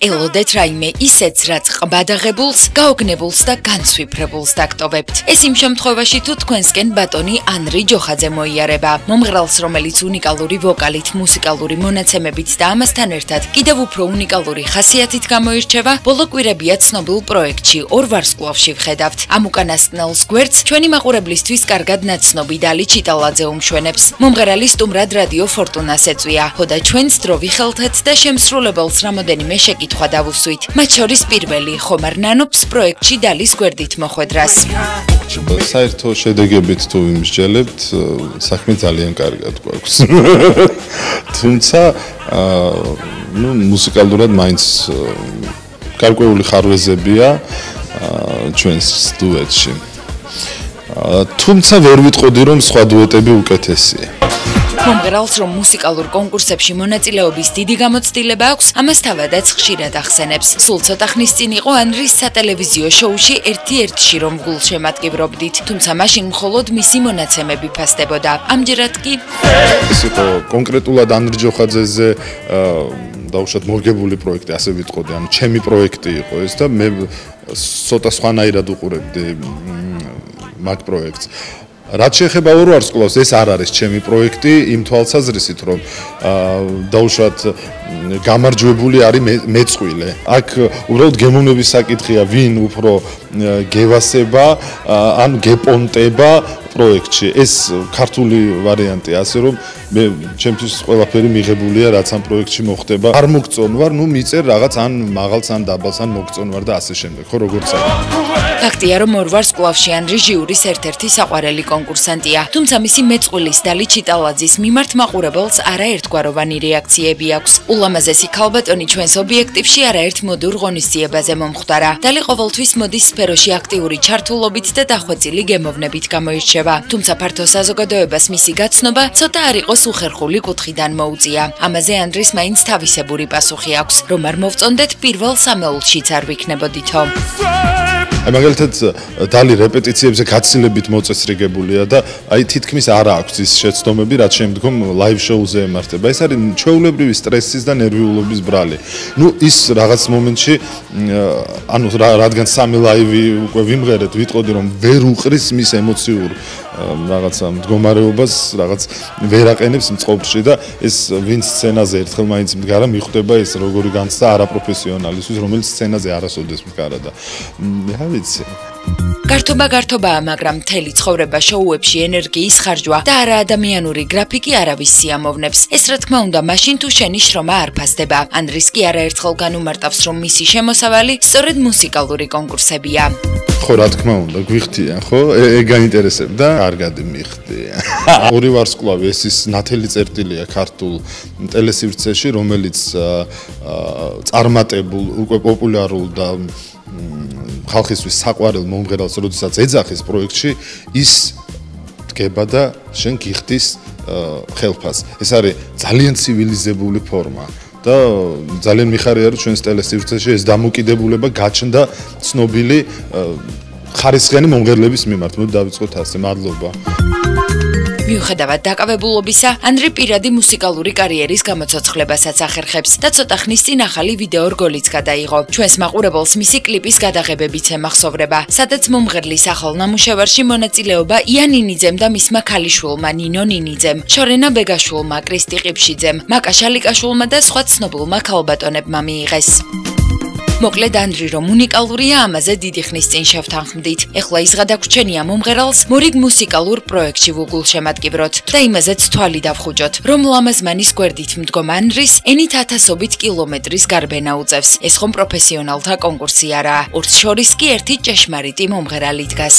ელოდეთ რაიმე ისეთს, რაც ყბადაღებულს, გაოგნებულს და განცვიფრებულს დაგტოვებთ. ეს იმ შემთხვევაში, თუ თქვენსკენ ბატონი ანრი ჯოხაძე მოიარება. მომღრალს, რომელიც უნიკალური ვოკალით, მუსიკალური მონაცემებით და ამასთან ერთად კიდევ უფრო უნიკალური ხასიათით გამოირჩევა, ბოლო კვირებია ცნობილ პროექტში ორ ვარსკვლავში ვხედავთ. ამ უკანასკნელს გვერდს ჩვენი მაყურებლისთვის კარგად ნაცნობი დალი ჩიტალაძე უმშვენებს. მომღერალი სტუმრად რადიო ფორტუნას ეწვია. ხოდა ჩვენს დრო ვიხელთეთ და შემსრულებელს რამოდენიმე შეკითხვა დავუსვით. მათ შორის პირველი ხომარ ნანობს პროექტში დალის გვერდით მოხვედრას. საერთო შედეგებით თუ ვიმსჯელებთ, საქმე ძალიან კარგად გვაქვს. თუმცა, მუსიკალურად მაინც გარკვეული ხარვეზებია ჩვენს დუეტში. თუმცა ვერ ვიტყოდი, რომ სხვა დუეტები უკეთესია. მომღერალს რომ მუსიკალურ კონკურსებში მონაწილეობის დიდი გამოცდილება აქვს, ამას თავადაც ხშირად ახსენებს. სულ ცოტა ხნის წინ იყო ანრის სატელევიზიო შოუში ერთ-ერთში რომ გულშემატკივრობდით, თუმცა მაშინ მხოლოდ მისი მონაცემები ფასდებოდა. ამჯერად კი ეს იყო კონკრეტულად ანრი ჯოხაძეზე დაუშვათ მოგებული პროექტი, ასე ვიტყოდი, ანუ ჩემი პროექტი იყო ეს და მე ცოტა სხვანაირად უყურებდი მაგ პროექტს. რაც შეეხება ორ ვარსკვლავს, ეს არ არის ჩემი პროექტი იმ თვალსაზრისით, რომ დაუშვათ გამარჯვებული არის მეწყვილე. აქ უბრალოდ გემოვნების საკითხია, ვინ უფრო გევასება, ან გეპონტება პროექტში. ეს ქართული ვარიანტია, ასე რომ მე ჩემთვის ყველაფერი მიღებულია, რაც ამ პროექტში მოხდება. არ მოგწონვარ, მიწერ რაღაც ან მაღალს ან დაბალს ან მოგწონვარ და ასე შემდეგ, ხო როგორც არის. ფაქტია, რომ ორ ვარსკვლავში ანრი ჟიურის ერთ-ერთი საყვარელი კონკურსანტია, თუმცა მისი მეწყვილის დალი ჩიტალაძის მიმართ მაყურებელს არაერთგვაროვანი რეაქციები აქვს. ულამაზესი ქალბატონი ჩვენს ობიექტივში არაერთ მოდურ ღონისძიებაზე მომხვდარა. დალი ყოველთვის მოდის სფეროში აქტიური ჩართულობით და დახვეწილი გემოვნებით გამოირჩევა. თუმცა ფართო საზოგადოებას მისი გაცნობა ცოტა არ იყოს უხერხული კუთხიდან მოუწია. ამაზე ანრის მაინც თავისებური პასუხი აქვს, რომ არ მოვწონდეთ პირველ სამეულშიც არ ვიქნებოდითო. მაგალითად დალი რეპეტიციებზე გაცილებით მოწესრიგებულია და თითქმის არ აქვს ის შეცდომები, რაც შემდგომ ლაივ შოუზე ემართება. ეს არის ჩვეულებრივი სტრესის და ნერვიულობის ბრალი. ის რაღაც მომენტში, რადგან სამი ლაივი უკვე ვიმღერეთ, ვიტყოდი რომ ვერ უყრის მის ემოციურ რაღაცა მდგომარეობას, რაღაც ვერ აყენებს მწყობრში და ეს ვინც სცენაზე ერთხელ მაინც მდგარა, მიხვდება ეს როგორი განცდა არაპროფესიონალისთვის, რომელიც სცენაზე არასოდეს მდგარა და ვიცი. გართობაა, მაგრამ მთელი ცხოვრება შოუებში ენერგიის ხარჯვა და არაადამიანური გრაფიკი არავის სიამოვნებს. ეს რა თქმა უნდა, მაშინ თუ შენი შრომა არ ფასდება. ანრის კი არაერთხელ განუმარტავს, რომ მისი შემოსავალი სწორედ მუსიკალური კონკურსებია. ხო, რა თქმა უნდა, გვიხდიან, ხო? გაინტერესებდა, კარგად მიხდიან. ორი ვარსკვლავი, ეს ის ნათელი წერტილია ქართულ ტელესივრცეში, რომელიც წარმატებულ, უკვე პოპულარულ და ხალხისთვის საყვარელ მომღერალს, როდესაც ეძახის პროექტში, ის დგება და შენ გიხდის ხელფას. ეს არის ძალიან ცივილიზებული ფორმა და ძალიან მიხარია, რომ ჩვენს ტელესივრცეში ეს დამოკიდებულება გაჩნდა ცნობილი ხარისხიანი მომღერლების მიმართ. მოდი დავიწყოთ ასე. მადლობა. მიუხედავად დაკავებულობისა, ანრი პირადი მუსიკალური კარიერის გამოცოცხლებასაც ახერხებს და ცოტა ხნის წინ ახალი ვიდეო რგოლიც გადაიღო. ჩვენს მაყურებელს მისი კლიპის გადაღებებიც ემახსოვრება, სადაც მომღერლის ახალ ნამუშევარში მონაწილეობა იან ნინიძემ და მისმა ქალიშვილმა ნინო ნინიძემ, შორენა ბეგაშვილმა, კრისტი ყიფშიძემ, მაკა შალიკაშვილმა და სხვა ცნობილმა ქალბატონებმა მიიღეს. მოკლედ ანრი რომ უნიკალურია, ამაზე დიდი ხნის წინ შევთანხმდით. ეხლა ის გადაგვრჩენია მომღერალს მორიგ მუსიკალურ პროექტში ვუგულშემატკივროთ და იმაზეც თვალი დავხუჭოთ, რომ ლამაზმანის გვერდით მდგომ ანრის ენით 1000-ობით კილომეტრის გარბენა უწევს. ეს ხომ პროფესიონალთა კონკურსი არაა. ორს შორის კი ერთი ჭეშმარიტი მომღერალი დგას.